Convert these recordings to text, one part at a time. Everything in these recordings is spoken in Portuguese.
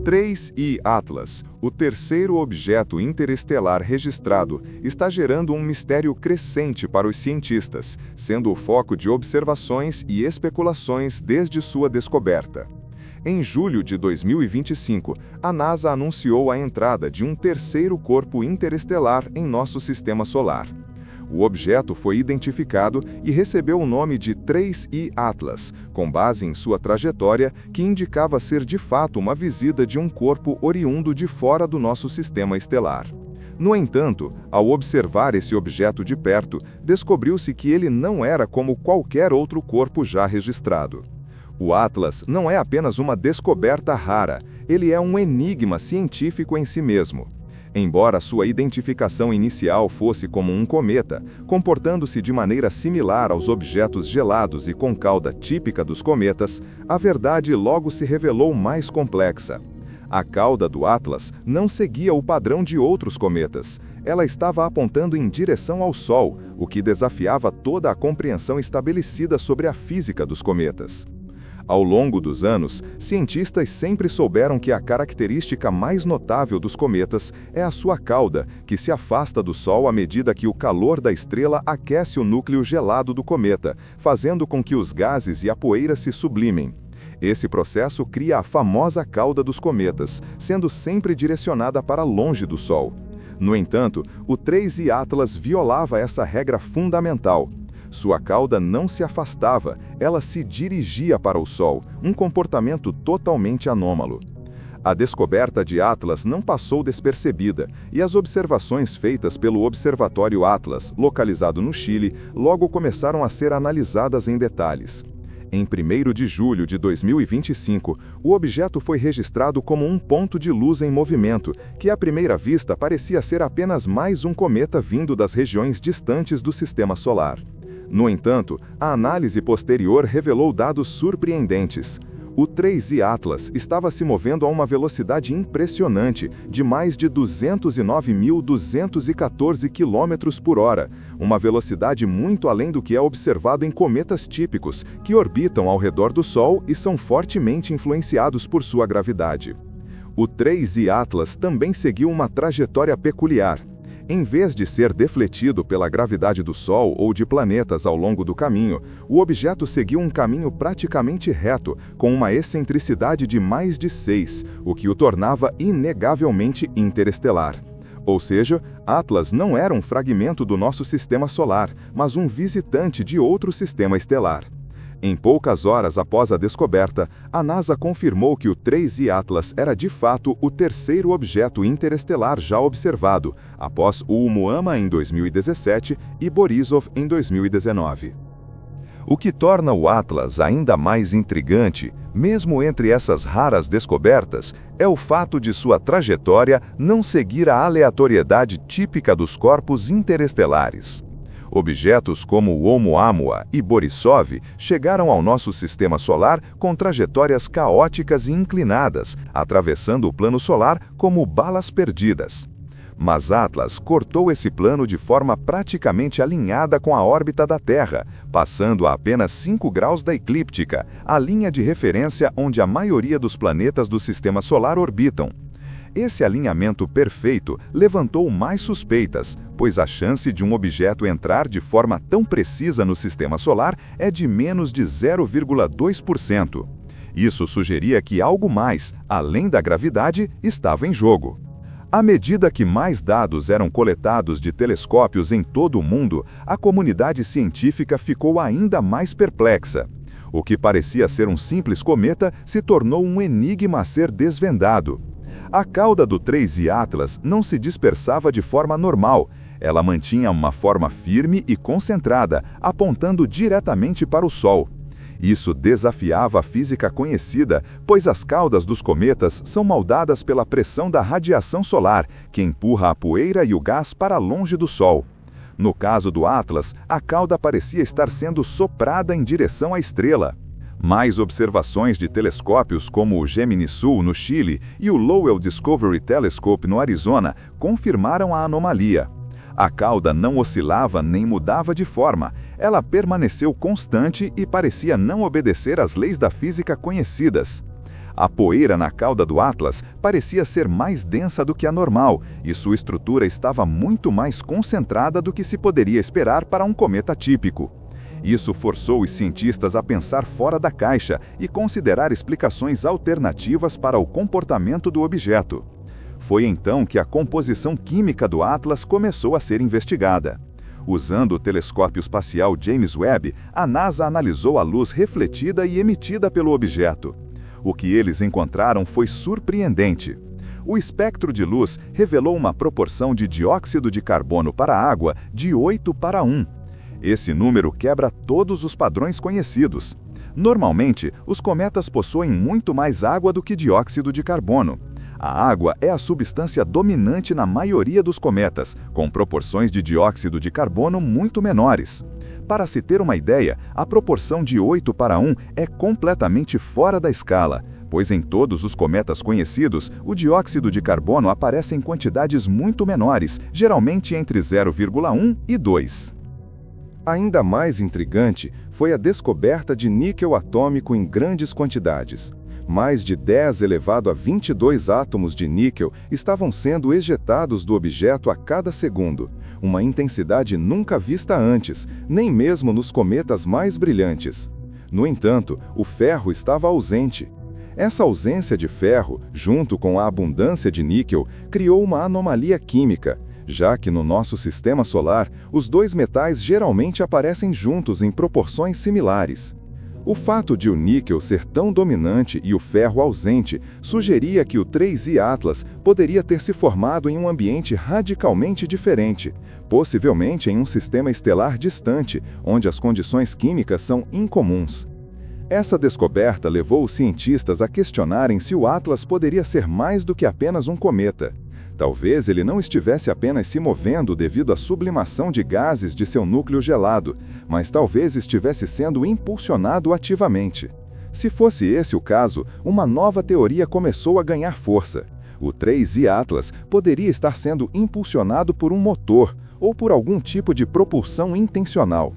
3I Atlas, o terceiro objeto interestelar registrado, está gerando um mistério crescente para os cientistas, sendo o foco de observações e especulações desde sua descoberta. Em julho de 2025, a NASA anunciou a entrada de um terceiro corpo interestelar em nosso sistema solar. O objeto foi identificado e recebeu o nome de 3I Atlas, com base em sua trajetória que indicava ser de fato uma visita de um corpo oriundo de fora do nosso sistema estelar. No entanto, ao observar esse objeto de perto, descobriu-se que ele não era como qualquer outro corpo já registrado. O Atlas não é apenas uma descoberta rara, ele é um enigma científico em si mesmo. Embora sua identificação inicial fosse como um cometa, comportando-se de maneira similar aos objetos gelados e com cauda típica dos cometas, a verdade logo se revelou mais complexa. A cauda do Atlas não seguia o padrão de outros cometas. Ela estava apontando em direção ao Sol, o que desafiava toda a compreensão estabelecida sobre a física dos cometas. Ao longo dos anos, cientistas sempre souberam que a característica mais notável dos cometas é a sua cauda, que se afasta do Sol à medida que o calor da estrela aquece o núcleo gelado do cometa, fazendo com que os gases e a poeira se sublimem. Esse processo cria a famosa cauda dos cometas, sendo sempre direcionada para longe do Sol. No entanto, o 3I Atlas violava essa regra fundamental. Sua cauda não se afastava, ela se dirigia para o Sol, um comportamento totalmente anômalo. A descoberta de Atlas não passou despercebida, e as observações feitas pelo Observatório Atlas, localizado no Chile, logo começaram a ser analisadas em detalhes. Em 1º de julho de 2025, o objeto foi registrado como um ponto de luz em movimento, que à primeira vista parecia ser apenas mais um cometa vindo das regiões distantes do Sistema Solar. No entanto, a análise posterior revelou dados surpreendentes. O 3I Atlas estava se movendo a uma velocidade impressionante, de mais de 209.214 km por hora, uma velocidade muito além do que é observado em cometas típicos, que orbitam ao redor do Sol e são fortemente influenciados por sua gravidade. O 3I Atlas também seguiu uma trajetória peculiar. Em vez de ser defletido pela gravidade do Sol ou de planetas ao longo do caminho, o objeto seguiu um caminho praticamente reto, com uma excentricidade de mais de 6, o que o tornava inegavelmente interestelar. Ou seja, Atlas não era um fragmento do nosso sistema solar, mas um visitante de outro sistema estelar. Em poucas horas após a descoberta, a NASA confirmou que o 3I Atlas era de fato o terceiro objeto interestelar já observado, após o Oumuamua em 2017 e Borisov em 2019. O que torna o Atlas ainda mais intrigante, mesmo entre essas raras descobertas, é o fato de sua trajetória não seguir a aleatoriedade típica dos corpos interestelares. Objetos como o Oumuamua e Borisov chegaram ao nosso sistema solar com trajetórias caóticas e inclinadas, atravessando o plano solar como balas perdidas. Mas Atlas cortou esse plano de forma praticamente alinhada com a órbita da Terra, passando a apenas 5 graus da eclíptica, a linha de referência onde a maioria dos planetas do sistema solar orbitam. Esse alinhamento perfeito levantou mais suspeitas, pois a chance de um objeto entrar de forma tão precisa no sistema solar é de menos de 0,2%. Isso sugeria que algo mais, além da gravidade, estava em jogo. À medida que mais dados eram coletados de telescópios em todo o mundo, a comunidade científica ficou ainda mais perplexa. O que parecia ser um simples cometa se tornou um enigma a ser desvendado. A cauda do 3I Atlas não se dispersava de forma normal. Ela mantinha uma forma firme e concentrada, apontando diretamente para o Sol. Isso desafiava a física conhecida, pois as caudas dos cometas são moldadas pela pressão da radiação solar, que empurra a poeira e o gás para longe do Sol. No caso do Atlas, a cauda parecia estar sendo soprada em direção à estrela. Mais observações de telescópios como o Gemini Sul, no Chile, e o Lowell Discovery Telescope, no Arizona, confirmaram a anomalia. A cauda não oscilava nem mudava de forma. Ela permaneceu constante e parecia não obedecer às leis da física conhecidas. A poeira na cauda do Atlas parecia ser mais densa do que a normal, e sua estrutura estava muito mais concentrada do que se poderia esperar para um cometa típico. Isso forçou os cientistas a pensar fora da caixa e considerar explicações alternativas para o comportamento do objeto. Foi então que a composição química do Atlas começou a ser investigada. Usando o telescópio espacial James Webb, a NASA analisou a luz refletida e emitida pelo objeto. O que eles encontraram foi surpreendente. O espectro de luz revelou uma proporção de dióxido de carbono para a água de 8:1. Esse número quebra todos os padrões conhecidos. Normalmente, os cometas possuem muito mais água do que dióxido de carbono. A água é a substância dominante na maioria dos cometas, com proporções de dióxido de carbono muito menores. Para se ter uma ideia, a proporção de 8:1 é completamente fora da escala, pois em todos os cometas conhecidos, o dióxido de carbono aparece em quantidades muito menores, geralmente entre 0,1 e 2. Ainda mais intrigante foi a descoberta de níquel atômico em grandes quantidades. Mais de 10 elevado a 22 átomos de níquel estavam sendo ejetados do objeto a cada segundo, uma intensidade nunca vista antes, nem mesmo nos cometas mais brilhantes. No entanto, o ferro estava ausente. Essa ausência de ferro, junto com a abundância de níquel, criou uma anomalia química, já que no nosso sistema solar, os dois metais geralmente aparecem juntos em proporções similares. O fato de o níquel ser tão dominante e o ferro ausente sugeria que o 3I Atlas poderia ter se formado em um ambiente radicalmente diferente, possivelmente em um sistema estelar distante, onde as condições químicas são incomuns. Essa descoberta levou os cientistas a questionarem se o Atlas poderia ser mais do que apenas um cometa. Talvez ele não estivesse apenas se movendo devido à sublimação de gases de seu núcleo gelado, mas talvez estivesse sendo impulsionado ativamente. Se fosse esse o caso, uma nova teoria começou a ganhar força. O 3I Atlas poderia estar sendo impulsionado por um motor ou por algum tipo de propulsão intencional.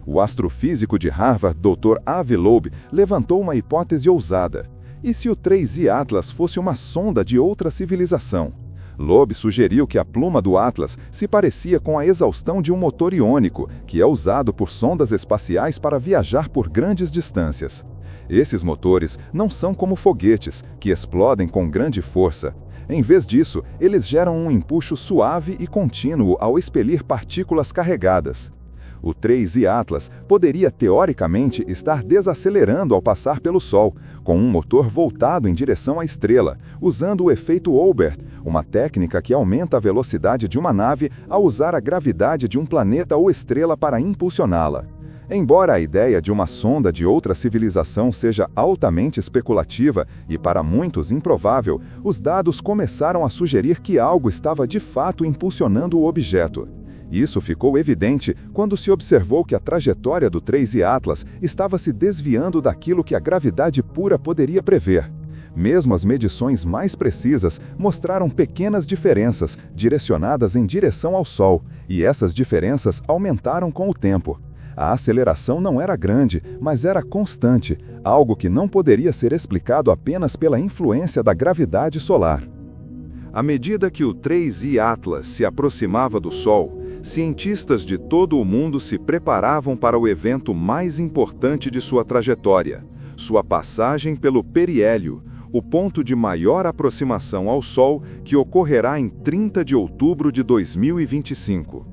O astrofísico de Harvard, Dr. Avi Loeb, levantou uma hipótese ousada. E se o 3I Atlas fosse uma sonda de outra civilização? Loeb sugeriu que a pluma do Atlas se parecia com a exaustão de um motor iônico, que é usado por sondas espaciais para viajar por grandes distâncias. Esses motores não são como foguetes, que explodem com grande força. Em vez disso, eles geram um empuxo suave e contínuo ao expelir partículas carregadas. O 3I Atlas poderia teoricamente estar desacelerando ao passar pelo Sol, com um motor voltado em direção à estrela, usando o efeito Olbert, uma técnica que aumenta a velocidade de uma nave ao usar a gravidade de um planeta ou estrela para impulsioná-la. Embora a ideia de uma sonda de outra civilização seja altamente especulativa e para muitos improvável, os dados começaram a sugerir que algo estava de fato impulsionando o objeto. Isso ficou evidente quando se observou que a trajetória do 3I Atlas estava se desviando daquilo que a gravidade pura poderia prever. Mesmo as medições mais precisas mostraram pequenas diferenças direcionadas em direção ao Sol, e essas diferenças aumentaram com o tempo. A aceleração não era grande, mas era constante, algo que não poderia ser explicado apenas pela influência da gravidade solar. À medida que o 3I Atlas se aproximava do Sol, cientistas de todo o mundo se preparavam para o evento mais importante de sua trajetória, sua passagem pelo periélio, o ponto de maior aproximação ao Sol que ocorrerá em 30 de outubro de 2025.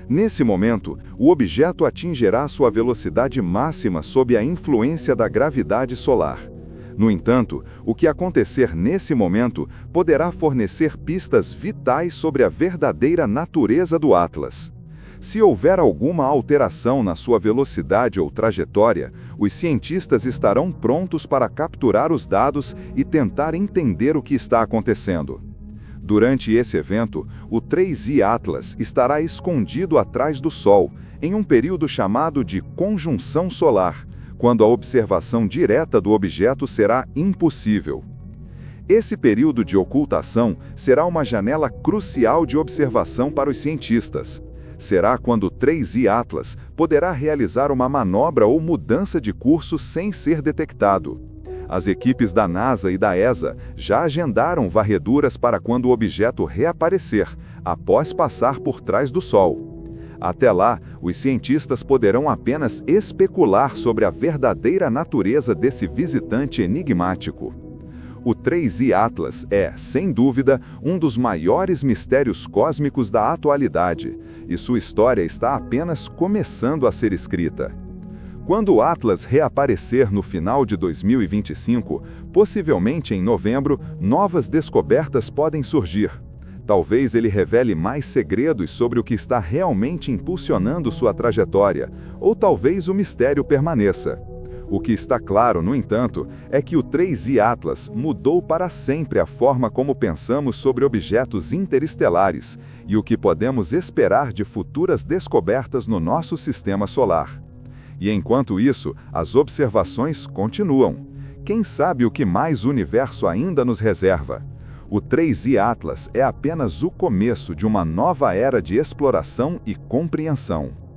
Nesse momento, o objeto atingirá sua velocidade máxima sob a influência da gravidade solar. No entanto, o que acontecer nesse momento poderá fornecer pistas vitais sobre a verdadeira natureza do Atlas. Se houver alguma alteração na sua velocidade ou trajetória, os cientistas estarão prontos para capturar os dados e tentar entender o que está acontecendo. Durante esse evento, o 3I Atlas estará escondido atrás do Sol, em um período chamado de conjunção solar, quando a observação direta do objeto será impossível. Esse período de ocultação será uma janela crucial de observação para os cientistas. Será quando o 3I Atlas poderá realizar uma manobra ou mudança de curso sem ser detectado. As equipes da NASA e da ESA já agendaram varreduras para quando o objeto reaparecer, após passar por trás do Sol. Até lá, os cientistas poderão apenas especular sobre a verdadeira natureza desse visitante enigmático. O 3I Atlas é, sem dúvida, um dos maiores mistérios cósmicos da atualidade, e sua história está apenas começando a ser escrita. Quando o Atlas reaparecer no final de 2025, possivelmente em novembro, novas descobertas podem surgir. Talvez ele revele mais segredos sobre o que está realmente impulsionando sua trajetória, ou talvez o mistério permaneça. O que está claro, no entanto, é que o 3I Atlas mudou para sempre a forma como pensamos sobre objetos interestelares e o que podemos esperar de futuras descobertas no nosso sistema solar. E enquanto isso, as observações continuam. Quem sabe o que mais o universo ainda nos reserva? O 3I Atlas é apenas o começo de uma nova era de exploração e compreensão.